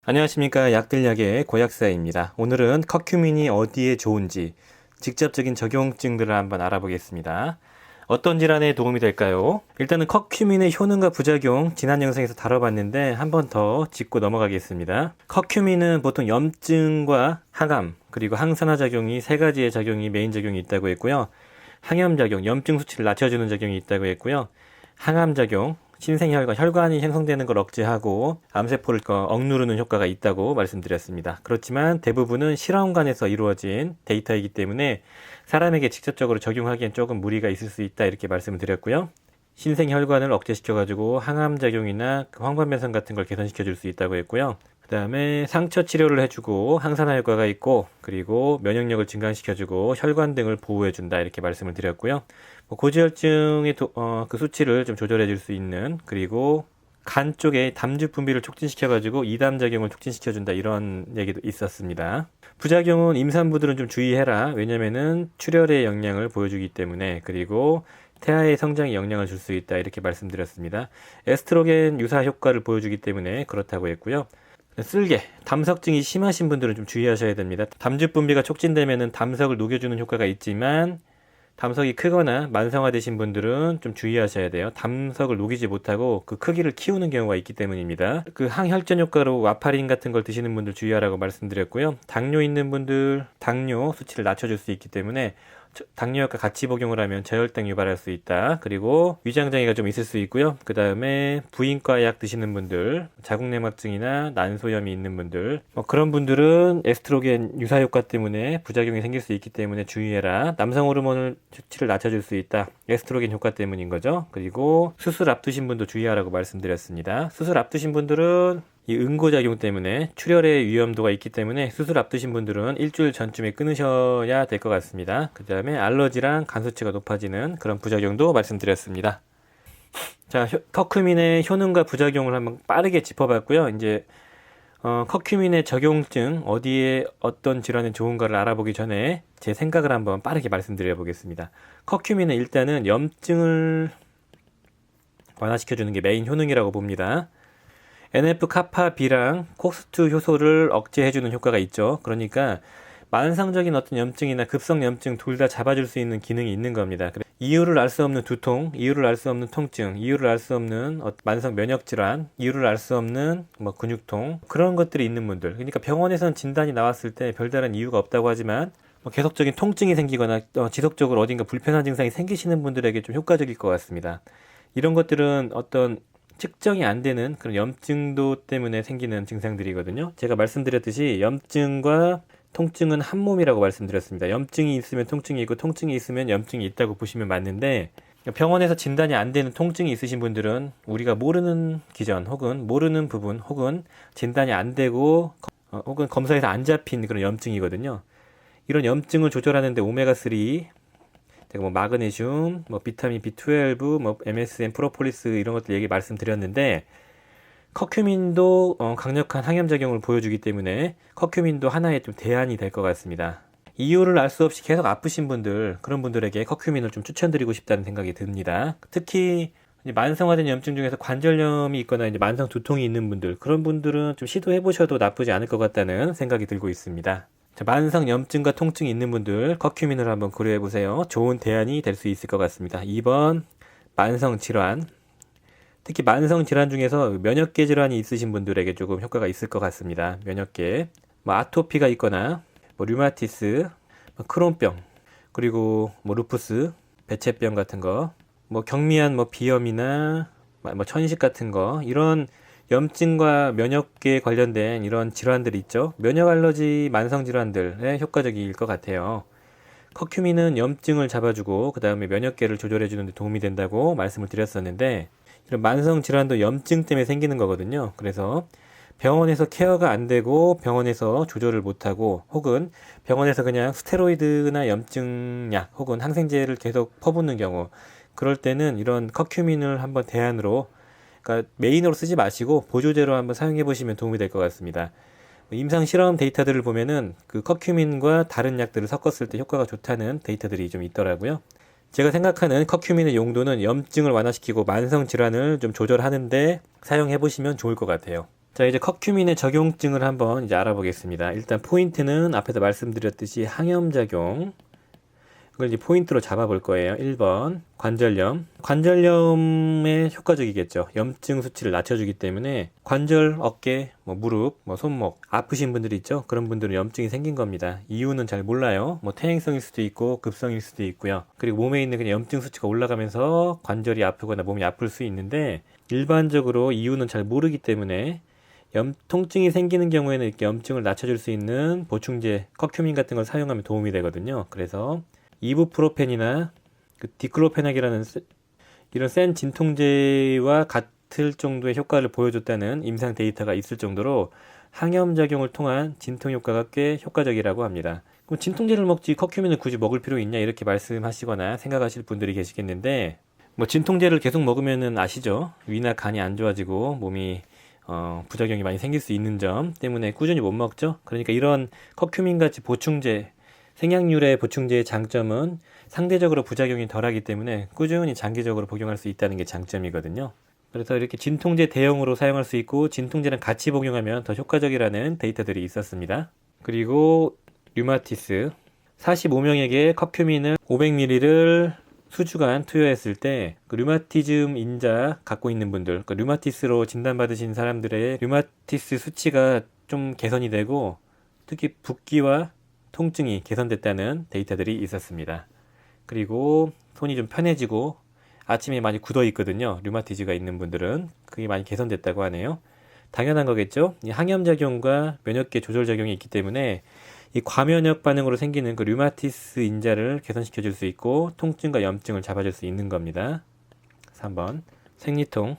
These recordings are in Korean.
안녕하십니까. 약들약의 고약사입니다. 오늘은 커큐민이 어디에 좋은지 직접적인 적용증들을 한번 알아보겠습니다. 어떤 질환에 도움이 될까요? 일단은 커큐민의 효능과 부작용 지난 영상에서 다뤄봤는데 한 번 더 짚고 넘어가겠습니다. 커큐민은 보통 염증과 항암 그리고 항산화 작용이 세 가지의 작용이 메인 작용이 있다고 했고요. 항염 작용, 염증 수치를 낮춰주는 작용이 있다고 했고요. 항암 작용, 신생혈관, 혈관이 형성되는 걸 억제하고 암세포를 억누르는 효과가 있다고 말씀드렸습니다. 그렇지만 대부분은 실험관에서 이루어진 데이터이기 때문에 사람에게 직접적으로 적용하기엔 조금 무리가 있을 수 있다 이렇게 말씀을 드렸고요. 신생혈관을 억제시켜가지고 항암작용이나 황반변성 같은 걸 개선시켜 줄 수 있다고 했고요. 그 다음에 상처 치료를 해주고 항산화 효과가 있고 그리고 면역력을 증강시켜주고 혈관 등을 보호해준다 이렇게 말씀을 드렸고요. 고지혈증의 그 수치를 좀 조절해 줄 수 있는 그리고 간 쪽에 담즙 분비를 촉진시켜가지고 이담작용을 촉진시켜준다 이런 얘기도 있었습니다. 부작용은 임산부들은 좀 주의해라. 왜냐면은 출혈의 영향을 보여주기 때문에 그리고 태아의 성장에 영향을 줄 수 있다 이렇게 말씀드렸습니다. 에스트로겐 유사 효과를 보여주기 때문에 그렇다고 했고요. 쓸개, 담석증이 심하신 분들은 좀 주의하셔야 됩니다. 담즙 분비가 촉진되면은 담석을 녹여주는 효과가 있지만 담석이 크거나 만성화되신 분들은 좀 주의하셔야 돼요. 담석을 녹이지 못하고 그 크기를 키우는 경우가 있기 때문입니다. 그 항혈전 효과로 와파린 같은 걸 드시는 분들 주의하라고 말씀드렸고요. 당뇨 있는 분들 당뇨 수치를 낮춰줄 수 있기 때문에 당뇨약과 같이 복용을 하면 저혈당 유발할 수 있다. 그리고 위장장애가 좀 있을 수 있고요. 그 다음에 부인과 약 드시는 분들, 자궁내막증이나 난소염이 있는 분들, 그런 분들은 에스트로겐 유사 효과 때문에 부작용이 생길 수 있기 때문에 주의해라. 남성 호르몬 수치를 낮춰줄 수 있다. 에스트로겐 효과 때문인 거죠. 그리고 수술 앞두신 분도 주의하라고 말씀드렸습니다. 수술 앞두신 분들은 이 응고작용 때문에 출혈의 위험도가 있기 때문에 수술 앞두신 분들은 일주일 전쯤에 끊으셔야 될 것 같습니다. 그 다음에 알러지랑 간 수치가 높아지는 그런 부작용도 말씀드렸습니다. 자, 커큐민의 효능과 부작용을 한번 빠르게 짚어봤고요. 이제 커큐민의 적용증 어디에 어떤 질환에 좋은가를 알아보기 전에 제 생각을 한번 빠르게 말씀드려 보겠습니다. 커큐민은 일단은 염증을 완화시켜주는 게 메인 효능이라고 봅니다. NF-카파-B랑 콕스2 효소를 억제해주는 효과가 있죠. 그러니까 만성적인 어떤 염증이나 급성 염증 둘 다 잡아줄 수 있는 기능이 있는 겁니다. 이유를 알 수 없는 두통, 이유를 알 수 없는 통증, 이유를 알 수 없는 만성 면역 질환, 이유를 알 수 없는 근육통 그런 것들이 있는 분들. 그러니까 병원에서는 진단이 나왔을 때 별다른 이유가 없다고 하지만 계속적인 통증이 생기거나 지속적으로 어딘가 불편한 증상이 생기시는 분들에게 좀 효과적일 것 같습니다. 이런 것들은 어떤 측정이 안 되는 그런 염증도 때문에 생기는 증상들이거든요. 제가 말씀드렸듯이 염증과 통증은 한 몸이라고 말씀드렸습니다. 염증이 있으면 통증이 있고 통증이 있으면 염증이 있다고 보시면 맞는데 병원에서 진단이 안 되는 통증이 있으신 분들은 우리가 모르는 기전 혹은 모르는 부분 혹은 진단이 안 되고 혹은 검사에서 안 잡힌 그런 염증이거든요. 이런 염증을 조절하는데 오메가3 제가 마그네슘, 비타민 B12, MSM, 프로폴리스 이런 것들 얘기 말씀드렸는데 커큐민도 강력한 항염작용을 보여주기 때문에 커큐민도 하나의 좀 대안이 될 것 같습니다. 이유를 알 수 없이 계속 아프신 분들, 그런 분들에게 커큐민을 좀 추천드리고 싶다는 생각이 듭니다. 특히 만성화된 염증 중에서 관절염이 있거나 이제 만성 두통이 있는 분들, 그런 분들은 좀 시도해 보셔도 나쁘지 않을 것 같다는 생각이 들고 있습니다. 만성 염증과 통증이 있는 분들 커큐민을 한번 고려해 보세요. 좋은 대안이 될 수 있을 것 같습니다. 2번 만성 질환, 특히 만성 질환 중에서 면역계 질환이 있으신 분들에게 조금 효과가 있을 것 같습니다. 면역계, 아토피가 있거나 류마티스, 크론병, 그리고 루푸스, 배체병 같은 거, 경미한 비염이나 천식 같은 거 이런 염증과 면역계에 관련된 이런 질환들 있죠. 면역 알러지 만성 질환들에 효과적일 것 같아요. 커큐민은 염증을 잡아주고 그 다음에 면역계를 조절해주는 데 도움이 된다고 말씀을 드렸었는데 이런 만성 질환도 염증 때문에 생기는 거거든요. 그래서 병원에서 케어가 안 되고 병원에서 조절을 못하고 혹은 병원에서 그냥 스테로이드나 염증약 혹은 항생제를 계속 퍼붓는 경우 그럴 때는 이런 커큐민을 한번 대안으로 그러니까 메인으로 쓰지 마시고 보조제로 한번 사용해 보시면 도움이 될 것 같습니다. 임상 실험 데이터들을 보면은 그 커큐민과 다른 약들을 섞었을 때 효과가 좋다는 데이터들이 좀 있더라고요. 제가 생각하는 커큐민의 용도는 염증을 완화시키고 만성 질환을 좀 조절하는데 사용해 보시면 좋을 것 같아요. 자, 이제 커큐민의 적용증을 한번 이제 알아보겠습니다. 일단 포인트는 앞에서 말씀드렸듯이 항염작용. 그걸 이제 포인트로 잡아볼 거예요. 1번 관절염. 관절염에 효과적이겠죠. 염증 수치를 낮춰주기 때문에 관절, 어깨, 무릎, 손목 아프신 분들이 있죠. 그런 분들은 염증이 생긴 겁니다. 이유는 잘 몰라요. 퇴행성일 수도 있고 급성일 수도 있고요. 그리고 몸에 있는 그냥 염증 수치가 올라가면서 관절이 아프거나 몸이 아플 수 있는데 일반적으로 이유는 잘 모르기 때문에 통증이 생기는 경우에는 이렇게 염증을 낮춰줄 수 있는 보충제, 커큐민 같은 걸 사용하면 도움이 되거든요. 그래서 이부프로펜이나 디클로페낙이라는 이런 센 진통제와 같을 정도의 효과를 보여줬다는 임상 데이터가 있을 정도로 항염작용을 통한 진통 효과가 꽤 효과적이라고 합니다. 그럼 진통제를 먹지 커큐민을 굳이 먹을 필요 있냐 이렇게 말씀하시거나 생각하실 분들이 계시겠는데 진통제를 계속 먹으면은 아시죠? 위나 간이 안 좋아지고 몸이 부작용이 많이 생길 수 있는 점 때문에 꾸준히 못 먹죠. 그러니까 이런 커큐민 같이 보충제 생약류의 보충제의 장점은 상대적으로 부작용이 덜하기 때문에 꾸준히 장기적으로 복용할 수 있다는 게 장점이거든요. 그래서 이렇게 진통제 대용으로 사용할 수 있고 진통제랑 같이 복용하면 더 효과적이라는 데이터들이 있었습니다. 그리고 류마티스 45명에게 커큐민을 500ml를 수주간 투여했을 때 류마티즘 인자 갖고 있는 분들, 류마티스로 진단받으신 사람들의 류마티스 수치가 좀 개선이 되고 특히 붓기와 통증이 개선됐다는 데이터들이 있었습니다. 그리고 손이 좀 편해지고 아침에 많이 굳어 있거든요. 류마티즈가 있는 분들은 그게 많이 개선됐다고 하네요. 당연한 거겠죠. 이 항염작용과 면역계 조절작용이 있기 때문에 이 과면역 반응으로 생기는 그 류마티스 인자를 개선시켜 줄 수 있고 통증과 염증을 잡아줄 수 있는 겁니다. 3번 생리통.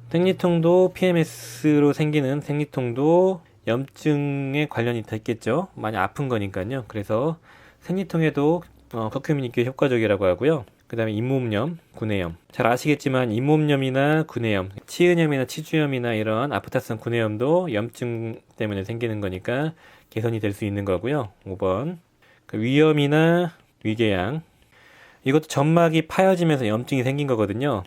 생리통도 PMS로 생기는 생리통도 염증에 관련이 됐겠죠. 많이 아픈 거니까요. 그래서 생리통에도 커큐민이 꽤 효과적이라고 하고요. 그 다음에 잇몸염, 구내염. 잘 아시겠지만 잇몸염이나 구내염, 치은염이나 치주염이나 이런 아프타성 구내염도 염증 때문에 생기는 거니까 개선이 될 수 있는 거고요. 5번 위염이나 위궤양. 이것도 점막이 파여지면서 염증이 생긴 거거든요.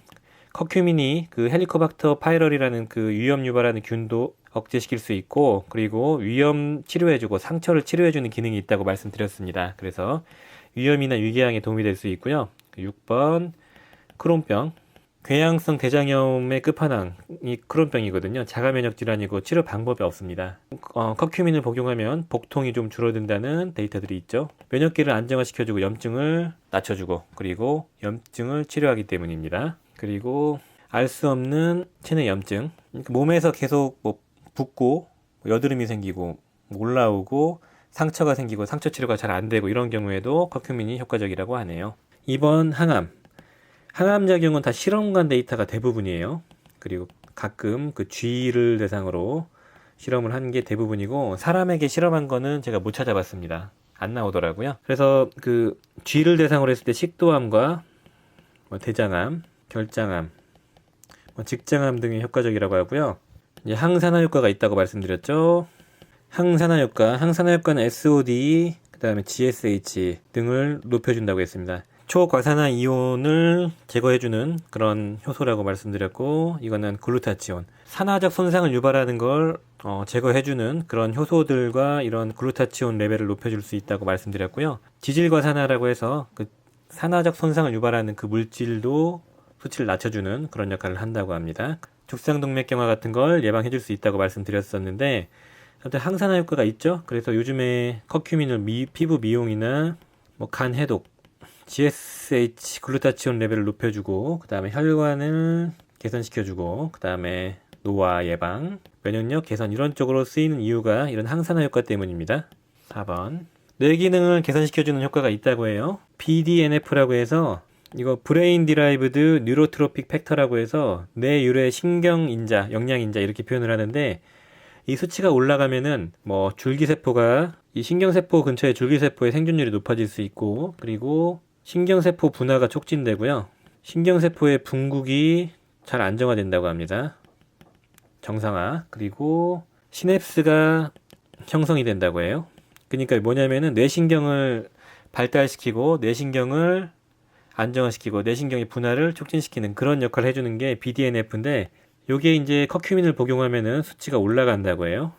커큐민이 그 헬리코박터 파이럴이라는 그 위염 유발하는 균도 억제시킬 수 있고 그리고 위염 치료해주고 상처를 치료해주는 기능이 있다고 말씀드렸습니다. 그래서 위염이나 위궤양에 도움이 될 수 있고요. 6번 크론병. 궤양성 대장염의 끝판왕이 크론병이거든요. 자가면역 질환이고 치료 방법이 없습니다. 커큐민을 복용하면 복통이 좀 줄어든다는 데이터들이 있죠. 면역기를 안정화시켜주고 염증을 낮춰주고 그리고 염증을 치료하기 때문입니다. 그리고 알 수 없는 체내 염증. 몸에서 계속 붓고 여드름이 생기고 올라오고 상처가 생기고 상처 치료가 잘 안 되고 이런 경우에도 커큐민이 효과적이라고 하네요. 2번 항암. 항암작용은 다 실험관 데이터가 대부분이에요. 그리고 가끔 그 쥐를 대상으로 실험을 한 게 대부분이고 사람에게 실험한 거는 제가 못 찾아봤습니다. 안 나오더라고요. 그래서 그 쥐를 대상으로 했을 때 식도암과 대장암, 결장암, 직장암 등이 효과적이라고 하고요. 이제 항산화 효과가 있다고 말씀드렸죠. 항산화 효과는 SOD, 그 다음에 GSH 등을 높여준다고 했습니다. 초과산화 이온을 제거해주는 그런 효소라고 말씀드렸고 이거는 글루타치온. 산화적 손상을 유발하는 걸 제거해주는 그런 효소들과 이런 글루타치온 레벨을 높여줄 수 있다고 말씀드렸고요. 지질과산화라고 해서 그 산화적 손상을 유발하는 그 물질도 수치를 낮춰주는 그런 역할을 한다고 합니다. 죽상동맥경화 같은 걸 예방해줄 수 있다고 말씀드렸었는데 아무튼 항산화 효과가 있죠. 그래서 요즘에 커큐민을 피부 미용이나 간 해독, GSH 글루타치온 레벨을 높여주고 그 다음에 혈관을 개선시켜주고 그 다음에 노화 예방, 면역력 개선 이런 쪽으로 쓰이는 이유가 이런 항산화 효과 때문입니다. 4번 뇌 기능을 개선시켜주는 효과가 있다고 해요. BDNF라고 해서 이거 브레인 디라이브드 뉴로트로픽 팩터라고 해서 뇌 유래 신경인자, 영양인자 이렇게 표현을 하는데 이 수치가 올라가면은 줄기세포가 이 신경세포 근처에 줄기세포의 생존율이 높아질 수 있고 그리고 신경세포 분화가 촉진되고요. 신경세포의 분국이 잘 안정화된다고 합니다. 정상화. 그리고 시냅스가 형성이 된다고 해요. 그러니까 뭐냐면은 뇌신경을 발달시키고 뇌신경을 안정화시키고 뇌신경의 분화를 촉진시키는 그런 역할을 해주는 게 BDNF인데 요게 이제 커큐민을 복용하면은 수치가 올라간다고 해요.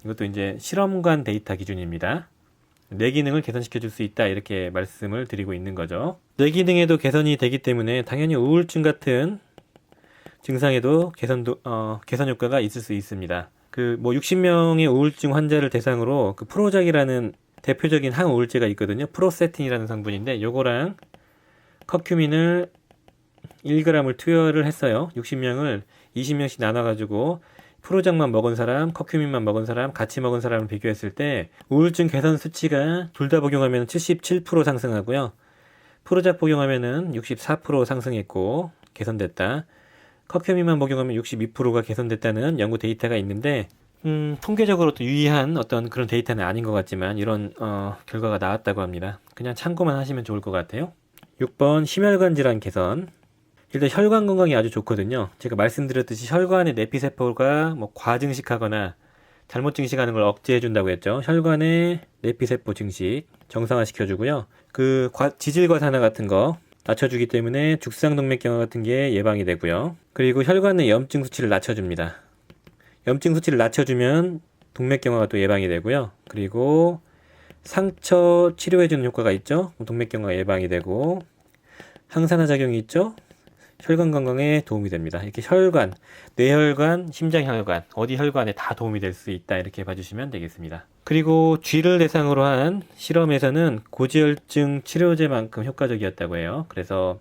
이것도 이제 실험관 데이터 기준입니다. 뇌 기능을 개선시켜 줄 수 있다 이렇게 말씀을 드리고 있는 거죠. 뇌 기능에도 개선이 되기 때문에 당연히 우울증 같은 증상에도 개선 효과가 있을 수 있습니다. 그 뭐 60명의 우울증 환자를 대상으로 그 프로작이라는 대표적인 항우울제가 있거든요. 프로세틴이라는 성분인데 요거랑 커큐민을 1g을 투여를 했어요. 60명을 20명씩 나눠가지고 프로작만 먹은 사람, 커큐민만 먹은 사람, 같이 먹은 사람을 비교했을 때 우울증 개선 수치가 둘 다 복용하면 77% 상승하고요. 프로작 복용하면은 64% 상승했고 개선됐다. 커큐민만 복용하면 62%가 개선됐다는 연구 데이터가 있는데 통계적으로 또 유의한 어떤 그런 데이터는 아닌 것 같지만 이런 결과가 나왔다고 합니다. 그냥 참고만 하시면 좋을 것 같아요. 6번 심혈관 질환 개선. 일단 혈관 건강이 아주 좋거든요. 제가 말씀드렸듯이 혈관의 내피세포가 뭐 과증식하거나 잘못 증식하는 걸 억제해 준다고 했죠. 혈관의 내피세포 증식 정상화 시켜주고요. 그 지질과산화 같은 거 낮춰주기 때문에 죽상동맥경화 같은 게 예방이 되고요. 그리고 혈관의 염증 수치를 낮춰줍니다. 염증 수치를 낮춰주면 동맥경화가 또 예방이 되고요. 그리고 상처 치료해주는 효과가 있죠. 동맥경화 예방이 되고 항산화 작용이 있죠. 혈관 건강에 도움이 됩니다. 이렇게 혈관, 뇌혈관, 심장혈관, 어디 혈관에 다 도움이 될 수 있다 이렇게 봐주시면 되겠습니다. 그리고 쥐를 대상으로 한 실험에서는 고지혈증 치료제만큼 효과적이었다고 해요. 그래서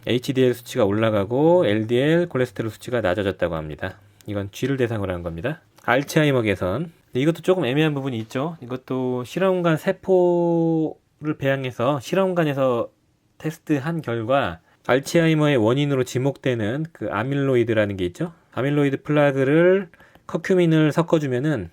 HDL 수치가 올라가고 LDL 콜레스테롤 수치가 낮아졌다고 합니다. 이건 쥐를 대상으로 한 겁니다. 알츠하이머 개선. 이것도 조금 애매한 부분이 있죠. 이것도 실험관 세포를 배양해서 실험관에서 테스트한 결과 알츠하이머의 원인으로 지목되는 그 아밀로이드라는 게 있죠. 아밀로이드 플라그를 커큐민을 섞어주면은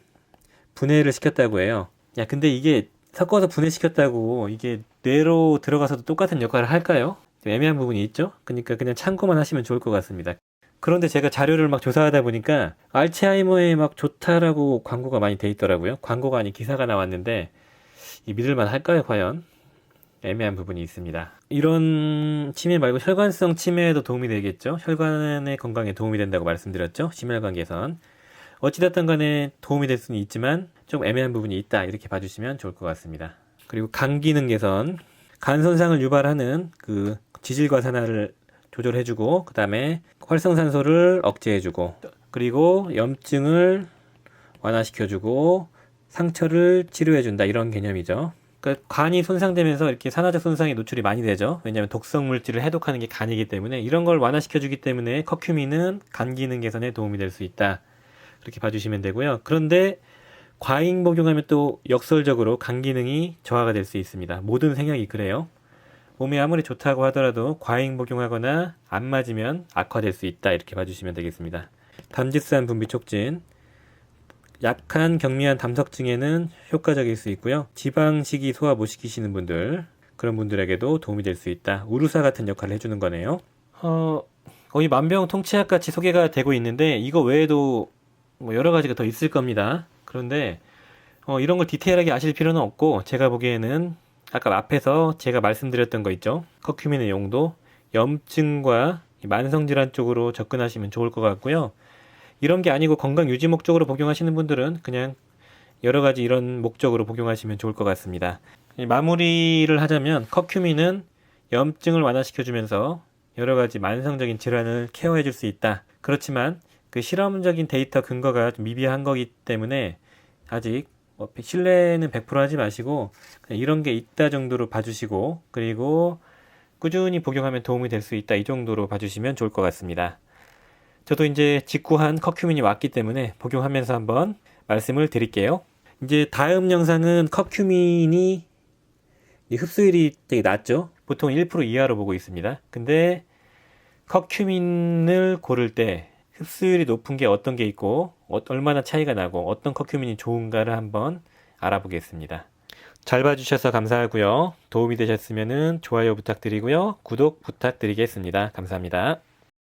분해를 시켰다고 해요. 야, 근데 이게 섞어서 분해시켰다고 이게 뇌로 들어가서도 똑같은 역할을 할까요? 좀 애매한 부분이 있죠. 그러니까 그냥 참고만 하시면 좋을 것 같습니다. 그런데 제가 자료를 막 조사하다 보니까 알츠하이머에 막 좋다라고 광고가 많이 돼 있더라고요. 광고가 아닌 기사가 나왔는데 이 믿을만 할까요, 과연? 애매한 부분이 있습니다. 이런 치매 말고 혈관성 치매에도 도움이 되겠죠. 혈관의 건강에 도움이 된다고 말씀드렸죠. 심혈관 개선. 어찌됐든 간에 도움이 될 수는 있지만 좀 애매한 부분이 있다 이렇게 봐주시면 좋을 것 같습니다. 그리고 간 기능 개선. 간 손상을 유발하는 그 지질과산화를 조절해주고 그 다음에 활성산소를 억제해주고 그리고 염증을 완화시켜주고 상처를 치료해준다 이런 개념이죠. 그러니까 간이 손상되면서 이렇게 산화적 손상에 노출이 많이 되죠. 왜냐하면 독성 물질을 해독하는 게 간이기 때문에 이런 걸 완화시켜주기 때문에 커큐민은 간 기능 개선에 도움이 될 수 있다. 그렇게 봐주시면 되고요. 그런데 과잉 복용하면 또 역설적으로 간 기능이 저하가 될 수 있습니다. 모든 생약이 그래요. 몸에 아무리 좋다고 하더라도 과잉 복용하거나 안 맞으면 악화될 수 있다. 이렇게 봐주시면 되겠습니다. 담지산 분비 촉진. 약한 경미한 담석증에는 효과적일 수 있고요. 지방식이 소화 못 시키시는 분들, 그런 분들에게도 도움이 될 수 있다. 우루사 같은 역할을 해주는 거네요. 거의 만병통치약 같이 소개가 되고 있는데 이거 외에도 뭐 여러 가지가 더 있을 겁니다. 그런데 이런 걸 디테일하게 아실 필요는 없고 제가 보기에는 아까 앞에서 제가 말씀드렸던 거 있죠. 커큐민의 용도, 염증과 만성질환 쪽으로 접근하시면 좋을 것 같고요. 이런 게 아니고 건강 유지 목적으로 복용하시는 분들은 그냥 여러 가지 이런 목적으로 복용하시면 좋을 것 같습니다. 마무리를 하자면 커큐민은 염증을 완화시켜주면서 여러 가지 만성적인 질환을 케어해 줄 수 있다. 그렇지만 그 실험적인 데이터 근거가 좀 미비한 거기 때문에 아직 신뢰는 100% 하지 마시고 그냥 이런 게 있다 정도로 봐주시고 그리고 꾸준히 복용하면 도움이 될 수 있다 이 정도로 봐주시면 좋을 것 같습니다. 저도 이제 직구한 커큐민이 왔기 때문에 복용하면서 한번 말씀을 드릴게요. 이제 다음 영상은 커큐민이 흡수율이 되게 낮죠. 보통 1% 이하로 보고 있습니다. 근데 커큐민을 고를 때 흡수율이 높은 게 어떤 게 있고 얼마나 차이가 나고 어떤 커큐민이 좋은가를 한번 알아보겠습니다. 잘 봐주셔서 감사하고요. 도움이 되셨으면 좋아요 부탁드리고요. 구독 부탁드리겠습니다. 감사합니다.